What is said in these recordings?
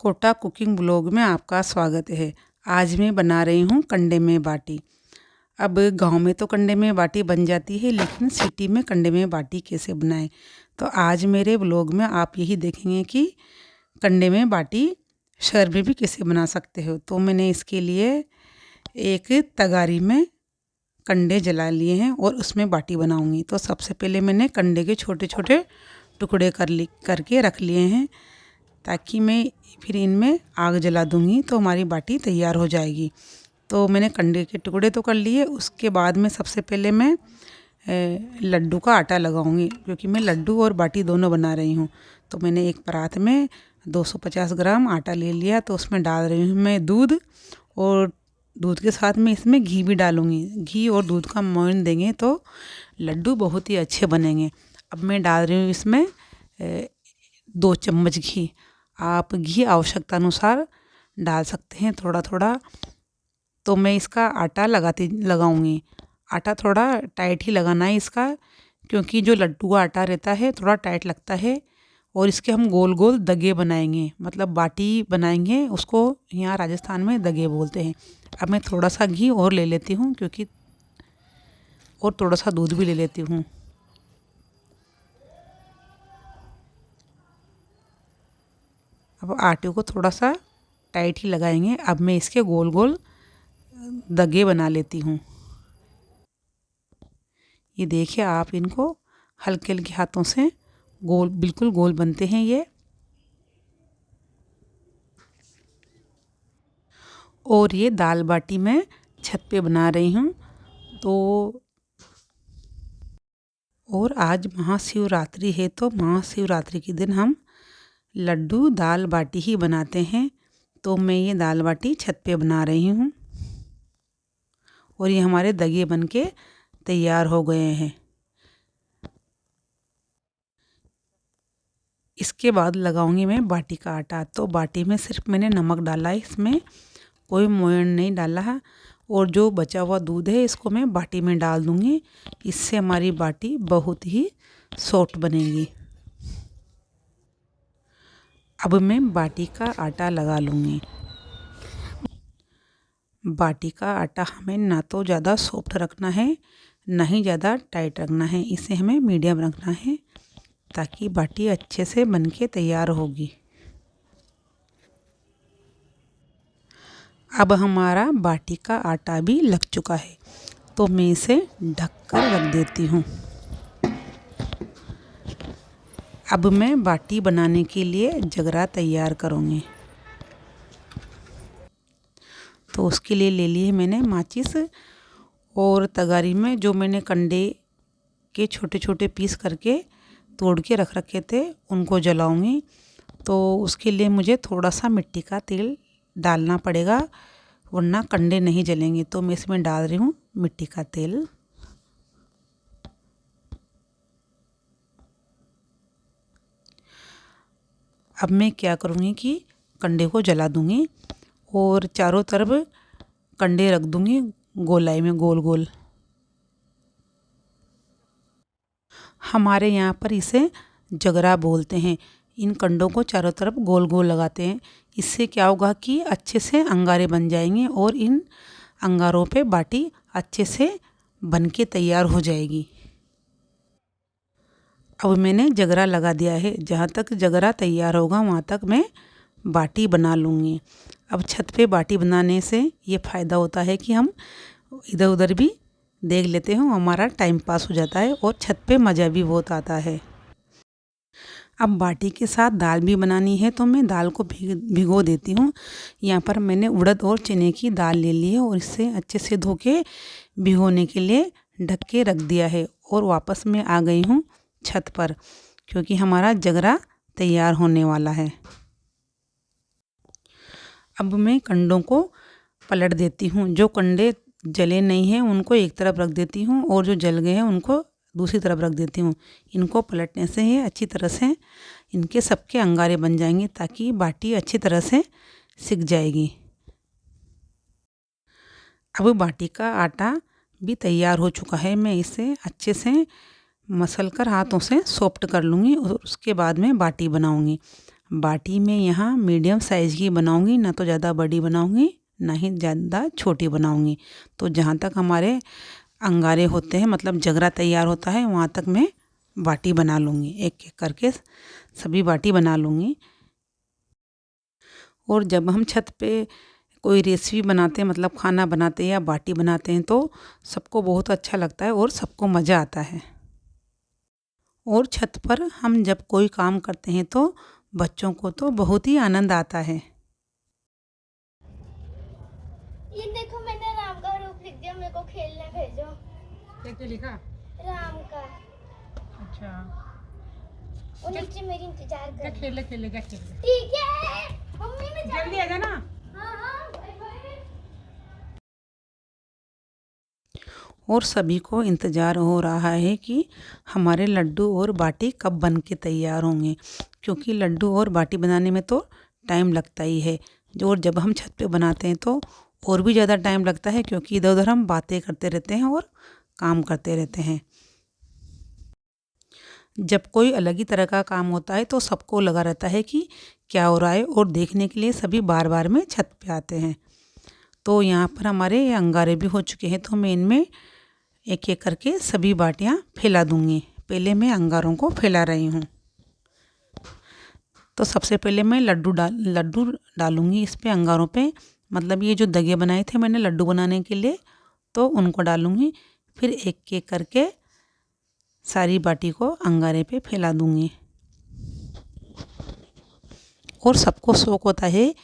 Kota cooking blog में आपका स्वागत है। आज मैं बना रही हूँ कंडे में बाटी। अब गांव में तो कंडे में बाटी बन जाती है, लेकिन सिटी में कंडे में बाटी कैसे बनाएं। तो आज मेरे ब्लॉग में आप यही देखेंगे कि कंडे में बाटी शहर में भी कैसे बना सकते हो। तो मैंने इसके लिए एक तगारी में कंडे जला लिए हैं और उसमें बाटी बनाऊंगी। तो सबसे पहले मैंने कंडे के छोटे छोटे टुकड़े करके रख लिए हैं, ताकि मैं फिर इनमें आग जला दूंगी तो हमारी बाटी तैयार हो जाएगी। तो मैंने कंडे के टुकड़े तो कर लिए। उसके बाद में सबसे पहले मैं लड्डू का आटा लगाऊंगी, क्योंकि मैं लड्डू और बाटी दोनों बना रही हूँ। तो मैंने एक परात में 250 ग्राम आटा ले लिया। तो उसमें डाल रही हूँ मैं दूध, और दूध के साथ में इसमें घी भी डालूँगी। घी और दूध का मोयन देंगे तो लड्डू बहुत ही अच्छे बनेंगे। अब मैं डाल रही हूँ इसमें 2 चम्मच घी। आप घी आवश्यकता अनुसार डाल सकते हैं, थोड़ा थोड़ा। तो मैं इसका आटा लगाऊंगी। आटा थोड़ा टाइट ही लगाना है इसका, क्योंकि जो लड्डू का आटा रहता है थोड़ा टाइट लगता है। और इसके हम गोल गोल दगे बनाएंगे, मतलब बाटी बनाएंगे, उसको यहाँ राजस्थान में दगे बोलते हैं। अब मैं थोड़ा सा घी और ले लेती हूँ, क्योंकि और थोड़ा सा दूध भी ले लेती हूँ। अब आटे को थोड़ा सा टाइट ही लगाएंगे। अब मैं इसके गोल गोल दगे बना लेती हूँ। ये देखिए आप, इनको हल्के हल्के हाथों से गोल, बिल्कुल गोल बनते हैं ये। और ये दाल बाटी मैं छत पे बना रही हूँ। तो और आज महाशिवरात्रि है, तो महाशिवरात्रि के दिन हम लड्डू दाल बाटी ही बनाते हैं। तो मैं ये दाल बाटी छत पे बना रही हूँ, और ये हमारे दगे बन के तैयार हो गए हैं। इसके बाद लगाऊंगी मैं बाटी का आटा। तो बाटी में सिर्फ मैंने नमक डाला है, इसमें कोई मोयन नहीं डाला है। और जो बचा हुआ दूध है इसको मैं बाटी में डाल दूंगी। इससे हमारी बाटी बहुत ही सॉफ्ट बनेगी। अब मैं बाटी का आटा लगा लूँगी। बाटी का आटा हमें ना तो ज़्यादा सॉफ्ट रखना है, ना ही ज़्यादा टाइट रखना है। इसे हमें मीडियम रखना है, ताकि बाटी अच्छे से बनके तैयार होगी। अब हमारा बाटी का आटा भी लग चुका है, तो मैं इसे ढक कर रख देती हूँ। अब मैं बाटी बनाने के लिए जगरा तैयार करूँगी। तो उसके लिए ले लिए मैंने माचिस, और तगारी में जो मैंने कंडे के छोटे छोटे पीस करके तोड़ के रख रखे थे उनको जलाऊंगी। तो उसके लिए मुझे थोड़ा सा मिट्टी का तेल डालना पड़ेगा, वरना कंडे नहीं जलेंगे। तो मैं इसमें डाल रही हूँ मिट्टी का तेल। अब मैं क्या करूँगी कि कंडे को जला दूँगी, और चारों तरफ कंडे रख दूँगी गोलाई में, गोल गोल। हमारे यहाँ पर इसे जगरा बोलते हैं। इन कंडों को चारों तरफ गोल गोल लगाते हैं। इससे क्या होगा कि अच्छे से अंगारे बन जाएंगे, और इन अंगारों पे बाटी अच्छे से बन के तैयार हो जाएगी। अब मैंने जगरा लगा दिया है। जहाँ तक जगरा तैयार होगा वहाँ तक मैं बाटी बना लूँगी। अब छत पे बाटी बनाने से ये फ़ायदा होता है कि हम इधर उधर भी देख लेते हैं, हमारा टाइम पास हो जाता है, और छत पे मज़ा भी बहुत आता है। अब बाटी के साथ दाल भी बनानी है, तो मैं दाल को भिगो देती हूँ। यहाँ पर मैंने उड़द और चने की दाल ले ली है, और इसे अच्छे से धो के भिगोने के लिए ढक के रख दिया है। और वापस मैं आ गई हूँ छत पर, क्योंकि हमारा जगरा तैयार होने वाला है। अब मैं कंडों को पलट देती हूँ। जो कंडे जले नहीं हैं उनको एक तरफ रख देती हूँ, और जो जल गए हैं उनको दूसरी तरफ रख देती हूँ। इनको पलटने से ये अच्छी तरह से इनके सबके अंगारे बन जाएंगे, ताकि बाटी अच्छी तरह से सिक जाएगी। अब बाटी का आटा भी तैयार हो चुका है। मैं इसे अच्छे से मसल कर हाथों से सॉफ्ट कर लूँगी, और उसके बाद में बाटी बनाऊँगी। बाटी में यहाँ मीडियम साइज़ की बनाऊँगी, ना तो ज़्यादा बड़ी बनाऊँगी ना ही ज़्यादा छोटी बनाऊँगी। तो जहाँ तक हमारे अंगारे होते हैं, मतलब जगरा तैयार होता है, वहाँ तक मैं बाटी बना लूँगी। एक एक करके सभी बाटी बना लूँगी। और जब हम छत पे कोई रेसिपी बनाते हैं, मतलब खाना बनाते हैं या बाटी बनाते हैं, तो सबको बहुत अच्छा लगता है और सबको मज़ा आता है। और छत पर हम जब कोई काम करते हैं तो बच्चों को तो बहुत ही आनंद आता है। ये देखो, मैंने राम का रूप लिख दिया, मेरे को खेलने भेजो। क्या लिखा? राम का। अच्छा, और नीचे मेरी इंतजार कर। खेले खेले क्या खेले? ठीक है मम्मी, मैं जल्दी आ जाना। हाँ हाँ बाय बाय। और सभी को इंतज़ार हो रहा है कि हमारे लड्डू और बाटी कब बन के तैयार होंगे, क्योंकि लड्डू और बाटी बनाने में तो टाइम लगता ही है। और जब हम छत पे बनाते हैं तो और भी ज़्यादा टाइम लगता है, क्योंकि इधर उधर हम बातें करते रहते हैं और काम करते रहते हैं। जब कोई अलग ही तरह का काम होता है तो सबको लगा रहता है कि क्या हो रहा है, और देखने के लिए सभी बार बार में छत पे आते हैं। तो यहाँ पर हमारे अंगारे भी हो चुके हैं, तो मैं इनमें एक एक करके सभी बाटियाँ फैला दूँगी। पहले मैं अंगारों को फैला रही हूँ। तो सबसे पहले मैं लड्डू डालूँगी इस पे, अंगारों पे। मतलब ये जो दगे बनाए थे मैंने लड्डू बनाने के लिए, तो उनको डालूँगी। फिर एक एक करके सारी बाटी को अंगारे पे फैला दूँगी। और सबको शौक होता है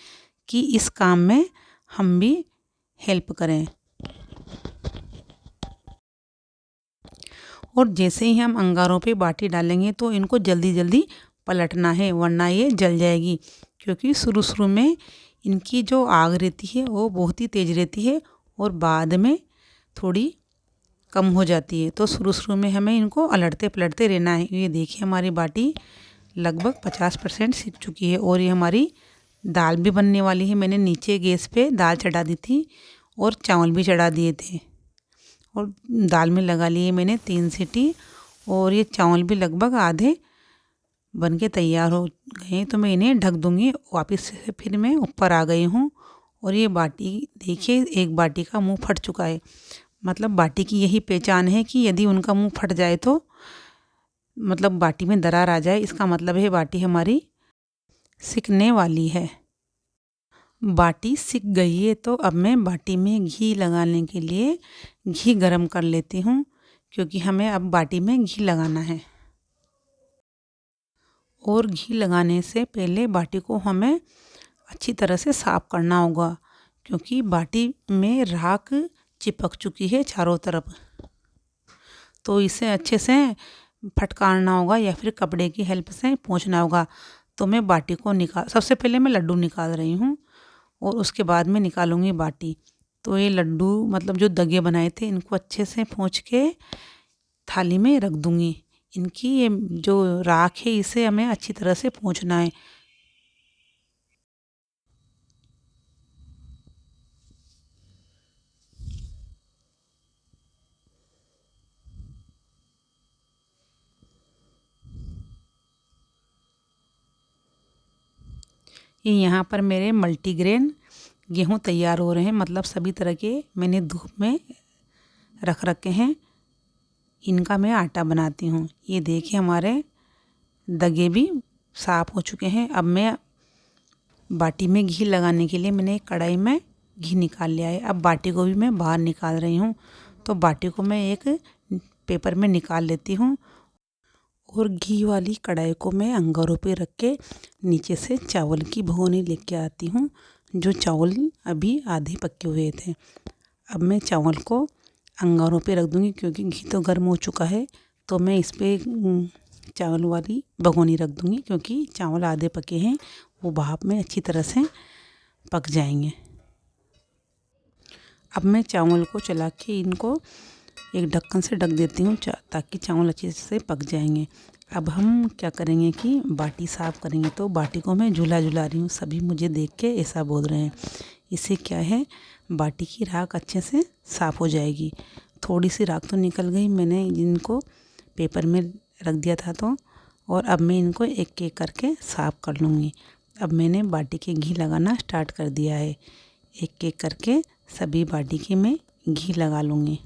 कि इस काम में हम भी हेल्प करें। और जैसे ही हम अंगारों पे बाटी डालेंगे तो इनको जल्दी जल्दी पलटना है, वरना ये जल जाएगी। क्योंकि शुरू शुरू में इनकी जो आग रहती है वो बहुत ही तेज़ रहती है और बाद में थोड़ी कम हो जाती है। तो शुरू शुरू में हमें इनको अलटते पलटते रहना है। ये देखिए हमारी बाटी लगभग 50% सिक चुकी है और ये हमारी दाल भी बनने वाली है। मैंने नीचे गैस पे दाल चढ़ा दी थी और चावल भी चढ़ा दिए थे, और दाल में लगा लिए मैंने 3 सीटी, और ये चावल भी लगभग आधे बन के तैयार हो गए। तो मैं इन्हें ढक दूँगी। वापस से फिर मैं ऊपर आ गई हूँ, और ये बाटी देखिए, एक बाटी का मुंह फट चुका है। मतलब बाटी की यही पहचान है कि यदि उनका मुंह फट जाए तो मतलब बाटी में दरार आ जाए, इसका मतलब है बाटी हमारी सिकने वाली है। बाटी सिक गई है, तो अब मैं बाटी में घी लगाने के लिए घी गरम कर लेती हूँ, क्योंकि हमें अब बाटी में घी लगाना है। और घी लगाने से पहले बाटी को हमें अच्छी तरह से साफ़ करना होगा, क्योंकि बाटी में राख चिपक चुकी है चारों तरफ। तो इसे अच्छे से फटकारना होगा या फिर कपड़े की हेल्प से पोंछना होगा। तो मैं बाटी को सबसे पहले मैं लड्डू निकाल रही हूँ और उसके बाद में निकालूंगी बाटी। तो ये लड्डू मतलब जो दगे बनाए थे इनको अच्छे से पोंछ के थाली में रख दूँगी। इनकी ये जो राख है इसे हमें अच्छी तरह से पोंछना है। ये यहाँ पर मेरे मल्टीग्रेन गेहूँ तैयार हो रहे हैं, मतलब सभी तरह के मैंने धूप में रख रखे हैं। इनका मैं आटा बनाती हूँ। ये देखिए हमारे दगे भी साफ़ हो चुके हैं। अब मैं बाटी में घी लगाने के लिए मैंने एक कढ़ाई में घी निकाल लिया है। अब बाटी को भी मैं बाहर निकाल रही हूँ। तो बाटी को मैं एक पेपर में निकाल लेती हूँ, और घी वाली कढ़ाई को मैं अंगारों पे रख के नीचे से चावल की भगोनी लेके आती हूँ, जो चावल अभी आधे पके हुए थे। अब मैं चावल को अंगारों पे रख दूँगी, क्योंकि घी तो गर्म हो चुका है। तो मैं इस पर चावल वाली भगोनी रख दूँगी, क्योंकि चावल आधे पके हैं, वो भाप में अच्छी तरह से पक जाएंगे। अब मैं चावल को चला के इनको एक ढक्कन से ढक देती हूँ, ताकि चावल अच्छे से पक जाएंगे। अब हम क्या करेंगे कि बाटी साफ़ करेंगे। तो बाटी को मैं झूला रही हूँ। सभी मुझे देख के ऐसा बोल रहे हैं। इससे क्या है, बाटी की राख अच्छे से साफ़ हो जाएगी। थोड़ी सी राख तो निकल गई, मैंने इनको पेपर में रख दिया था तो और अब मैं इनको एक एक करके साफ़ कर लूँगी। अब मैंने बाटी के घी लगाना स्टार्ट कर दिया है। एक एक करके सभी बाटी के मैं घी लगा लूँगी।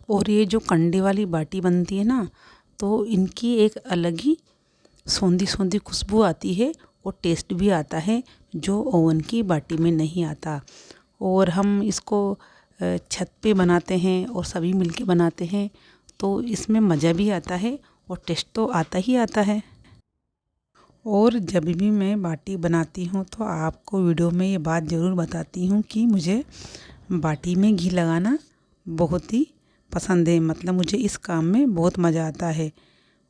और ये जो कंडे वाली बाटी बनती है ना, तो इनकी एक अलग ही सौंधी सौंधी खुशबू आती है और टेस्ट भी आता है जो ओवन की बाटी में नहीं आता। और हम इसको छत पे बनाते हैं और सभी मिलके बनाते हैं, तो इसमें मज़ा भी आता है और टेस्ट तो आता ही आता है। और जब भी मैं बाटी बनाती हूँ तो आपको वीडियो में ये बात ज़रूर बताती हूँ कि मुझे बाटी में घी लगाना बहुत ही पसंद है। मतलब मुझे इस काम में बहुत मज़ा आता है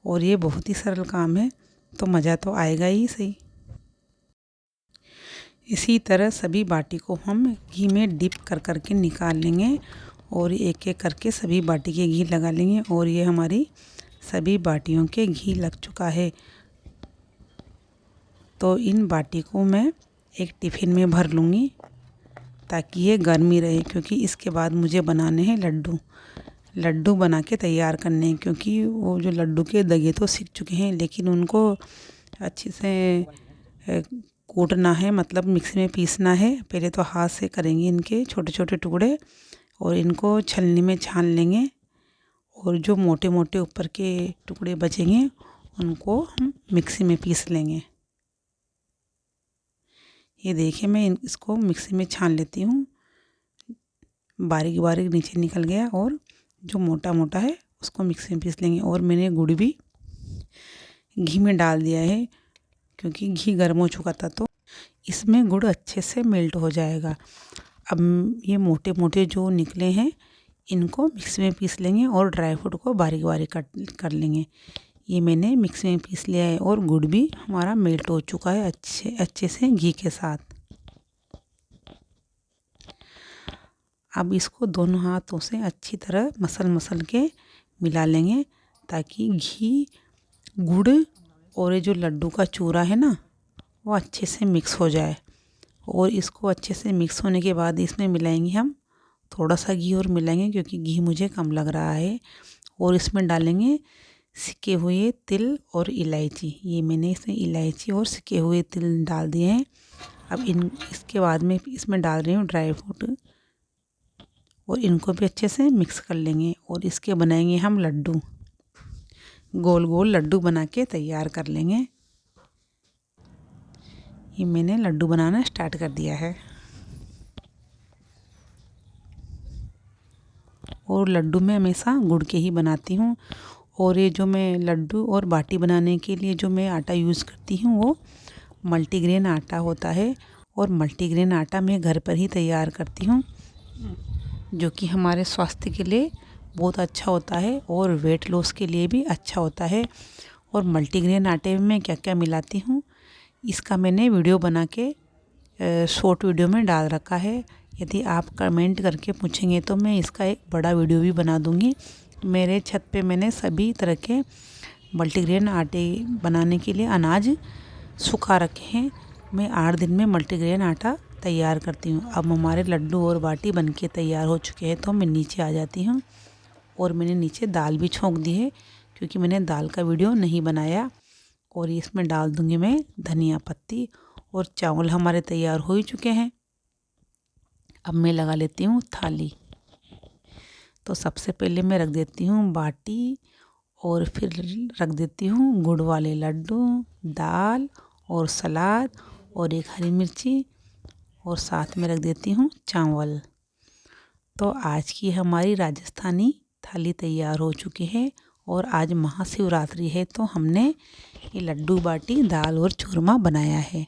और ये बहुत ही सरल काम है, तो मज़ा तो आएगा ही सही। इसी तरह सभी बाटी को हम घी में डिप कर कर के निकाल लेंगे और एक एक करके सभी बाटी के घी लगा लेंगे। और ये हमारी सभी बाटियों के घी लग चुका है। तो इन बाटी को मैं एक टिफ़िन में भर लूँगी ताकि ये गर्मी रहे, क्योंकि इसके बाद मुझे बनाने हैं लड्डू बना के तैयार करने हैं। क्योंकि वो जो लड्डू के दगे तो सीख चुके हैं, लेकिन उनको अच्छे से कूटना है, मतलब मिक्सी में पीसना है। पहले तो हाथ से करेंगे इनके छोटे छोटे टुकड़े और इनको छलनी में छान लेंगे। और जो मोटे मोटे ऊपर के टुकड़े बचेंगे उनको हम मिक्सी में पीस लेंगे। ये देखिए मैं इसको मिक्सी में छान लेती हूँ। बारीक बारीक नीचे निकल गया और जो मोटा मोटा है उसको मिक्सी में पीस लेंगे। और मैंने गुड़ भी घी में डाल दिया है, क्योंकि घी गर्म हो चुका था तो इसमें गुड़ अच्छे से मेल्ट हो जाएगा। अब ये मोटे मोटे जो निकले हैं इनको मिक्सी में पीस लेंगे और ड्राई फ्रूट को बारीक बारीक कट कर लेंगे। ये मैंने मिक्सी में पीस लिया है और गुड़ भी हमारा मेल्ट हो चुका है अच्छे से घी के साथ। अब इसको दोनों हाथों से अच्छी तरह मसल के मिला लेंगे ताकि घी, गुड़ और ये जो लड्डू का चूरा है ना वो अच्छे से मिक्स हो जाए। और इसको अच्छे से मिक्स होने के बाद इसमें मिलाएंगे हम थोड़ा सा घी और मिलाएंगे, क्योंकि घी मुझे कम लग रहा है। और इसमें डालेंगे सिके हुए तिल और इलायची। ये मैंने इसमें इलायची और सिके हुए तिल डाल दिए हैं। अब इसके बाद में इसमें डाल रही हूँ ड्राई फ्रूट और इनको भी अच्छे से मिक्स कर लेंगे। और इसके बनाएंगे हम लड्डू, गोल गोल लड्डू बना के तैयार कर लेंगे। ये मैंने लड्डू बनाना स्टार्ट कर दिया है। और लड्डू मैं हमेशा गुड़ के ही बनाती हूँ। और ये जो मैं लड्डू और बाटी बनाने के लिए जो मैं आटा यूज़ करती हूँ वो मल्टीग्रेन आटा होता है। और मल्टीग्रेन आटा मैं घर पर ही तैयार करती हूँ, जो कि हमारे स्वास्थ्य के लिए बहुत अच्छा होता है और वेट लॉस के लिए भी अच्छा होता है। और मल्टीग्रेन आटे में मैं क्या क्या मिलाती हूँ इसका मैंने वीडियो बना के शॉर्ट वीडियो में डाल रखा है। यदि आप कमेंट करके पूछेंगे तो मैं इसका एक बड़ा वीडियो भी बना दूँगी। मेरे छत पे मैंने सभी तरह के मल्टीग्रेन आटे बनाने के लिए अनाज सुखा रखे हैं। मैं 8 दिन में मल्टीग्रेन आटा तैयार करती हूँ। अब हमारे लड्डू और बाटी बनके तैयार हो चुके हैं, तो मैं नीचे आ जाती हूँ। और मैंने नीचे दाल भी छोंक दी है, क्योंकि मैंने दाल का वीडियो नहीं बनाया। और इसमें डाल दूँगी मैं धनिया पत्ती। और चावल हमारे तैयार हो ही चुके हैं। अब मैं लगा लेती हूँ थाली। तो सबसे पहले मैं रख देती हूँ बाटी और फिर रख देती हूँ गुड़ वाले लड्डू, दाल और सलाद और एक हरी मिर्ची और साथ में रख देती हूँ चावल। तो आज की हमारी राजस्थानी थाली तैयार हो चुकी है। और आज महाशिवरात्रि है, तो हमने ये लड्डू बाटी दाल और चूरमा बनाया है।